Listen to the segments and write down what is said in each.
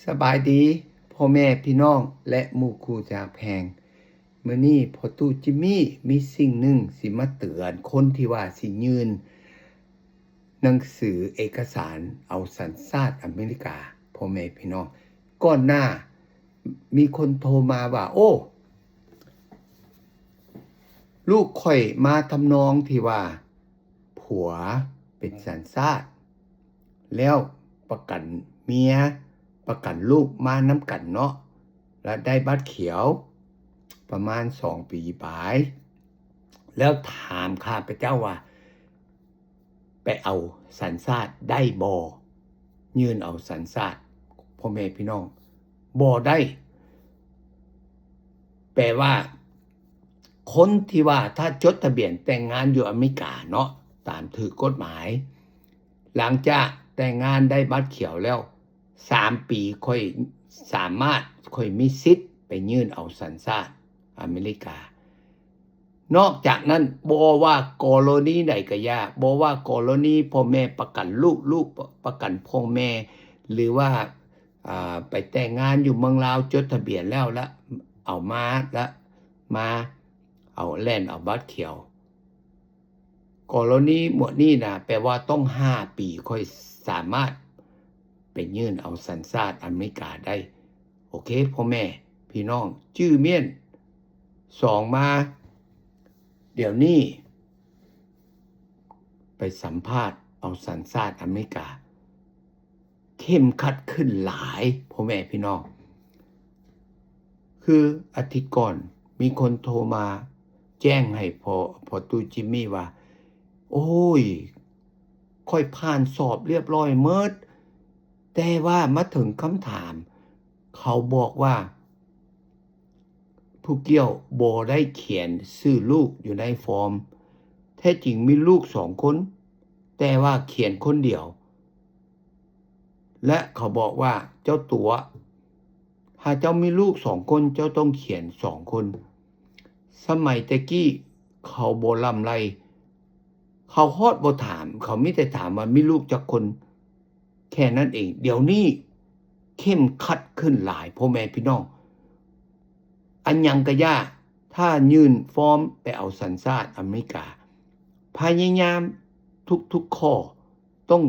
สบายดีพ่อแม่พี่น้องและหมู่คู่จากแพงมื้อนี้พ่อตู้จิมมี่มีสิ่งหนึ่งสิมาเตือนคนที่ว่าสิยืนหนังสือเอกสารเอาสัญชาติอเมริกาพ่อแม่พี่น้องก่อนหน้ามีคนโทรมาว่าโอ้ลูกข่อยมาทำนองที่ว่าผัวเป็นสัญชาติแล้วประกันเมียประกันลูกมานำกันเนาะและได้บัตรเขียวประมาณ2 ปีปลายแล้วถามข้าพเจ้าว่าไปเอาสัญชาติได้บ่ยื่นเอาสัญชาติพ่อแม่พี่น้องบ่ได้แปลว่าคนที่ว่าถ้าจดทะเบียนแต่งงานอยู่อเมริกาเนาะตามถือกฎหมายหลังจากแต่งงานได้บัตรเขียวแล้ว3 ปีค่อยสามารถค่อยมีสิทธิ์ไปยื่นเอาสัญชาติอเมริกานอกจากนั้นบ่ว่ากรณีใดก็ยากบ่ว่ากรณีพ่อแม่ประกันลูกประกันพ่อแม่หรือว่าไปแต่งงานอยู่เมืองลาวจดทะเบียนแล้วเอามาแล้วมาเอาแล่นเอาบัตรเขียวกรณีหมวดนี้นะแปลว่าต้อง5 ปีค่อยสามารถไปยื่นเอาสัญชาติอเมริกาได้โอเคพ่อแม่พี่น้องชื่อเมียน2มาเดี๋ยวนี้ไปสัมภาษณ์เอาสัญชาติอเมริกาเข้มขัดขึ้นหลายพ่อแม่พี่น้องคืออาทิตย์ก่อนมีคนโทรมาแจ้งให้พอตูจิมมี่ว่าโอ้ยค่อยผ่านสอบเรียบร้อยเมิดแต่ว่ามาถึงคำถามเขาบอกว่าผู้เกี่ยวบ่ได้เขียนชื่อลูกอยู่ในฟอร์มแท้จริงมีลูก2 คนแต่ว่าเขียนคนเดียวและเขาบอกว่าเจ้าตัวถ้าเจ้ามีลูก2 คนเจ้าต้องเขียน2 คนสมัยตะกี้เขาบ่ลำไรเขาฮอดบ่ถามเขามีแต่ถามว่ามีลูกจักคนแค่นั้นเองเดี๋ยวนี้เข้มขัดขึ้นหลายพ่อแม่พี่น้องอันยังก็ยากถ้ายื่นฟอร์มไปเอาสัญชาติอเมริกาพยายามทุกข้อต้อง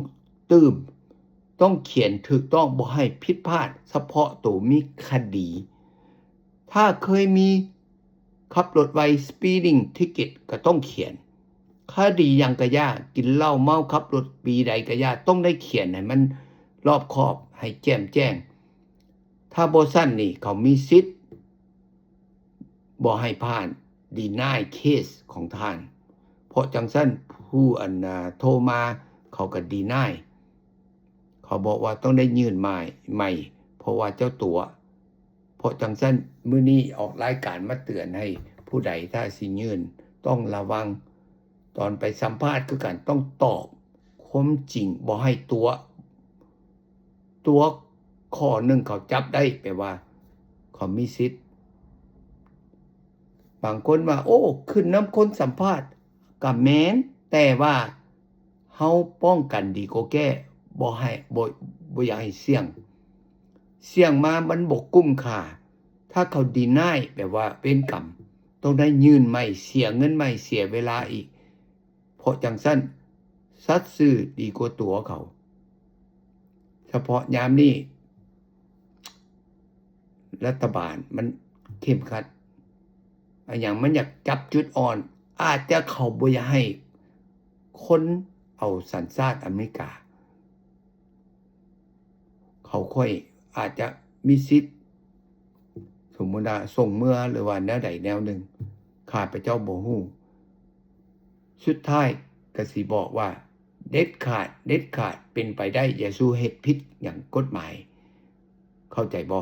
ตื่มต้องเขียนถูกต้องบ่ให้ผิดพลาดเฉพาะตัวมีคดีถ้าเคยมีขับรถไว speeding ticket ก็ต้องเขียนคดียังก็ยากกินเหล้าเมาขับรถปีใดก็ยากต้องได้เขียนให้มันรอบคอบให้แจ้งถ้าบ่ซั่นนี่เขามีสิทธิ์บ่ให้ผ่าน deny case ของท่านเพราะจังซั่นผู้โทรมาเขาก็ deny เขาบอกว่าต้องได้ยื่นใหม่เพราะว่าเจ้าตัวเพราะจังซั่นมื้อนี้ออกรายการมาเตือนให้ผู้ใดถ้าสิยื่นต้องระวังตอนไปสัมภาษณ์คือกันต้องตอบความจริงบ่ให้ตัวข้อหนึ่งเขาจับได้แปลว่าเขามีสิทธิ์บางคนว่าโอ้ขึ้นน้ำคนสัมภาษณ์ก็แม้นแต่ว่าเฮาป้องกันดีกว่าแก้บ่อยากให้เสี่ยงมามันบ่คุ้มค่าถ้าเขาดีนายแปลว่าเป็นกรรมต้องได้ยื่นใหม่เสียเงินใหม่เสียเวลาอีกเพราะจังซั่นสัตย์ซื่อดีกว่าตัวเขาเฉพาะยามนี้รัฐบาลมันเข้มขัดอย่างมันอยากจับจุดอ่อนอาจจะเขาบ่อยากให้คนเอาสัญชาติอเมริกาเขาค่อยอาจจะมีสิทธิ์สมมุติว่าส่งเมื่อหรือว่าแนวใดแนวหนึ่งข้าพเจ้าบ่ฮู้สุดท้ายก็สิบอกว่าเด็ดขาดเป็นไปได้อย่าสู้เฮ็ดผิดอย่างกฎหมายเข้าใจบ่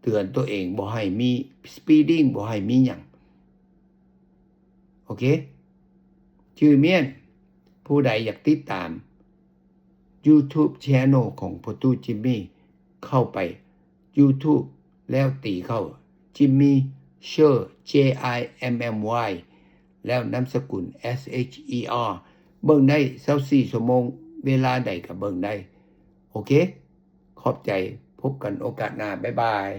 เตือนตัวเองบ่ให้มี speeding บ่ให้มีหยังโอเคชื่อเมียนผู้ใดอยากติดตาม YouTube Channel ของพ่อตู้จิมมี่เข้าไป YouTube แล้วตีเข้าจิมมี่เชอร์ JIMMY แล้วนามสกุล SHER เบิ่งได้24 ชั่วโมงเวลาใดก็เบิ่งได้โอเคขอบใจ พบกันโอกาสหน้าบ๊ายบาย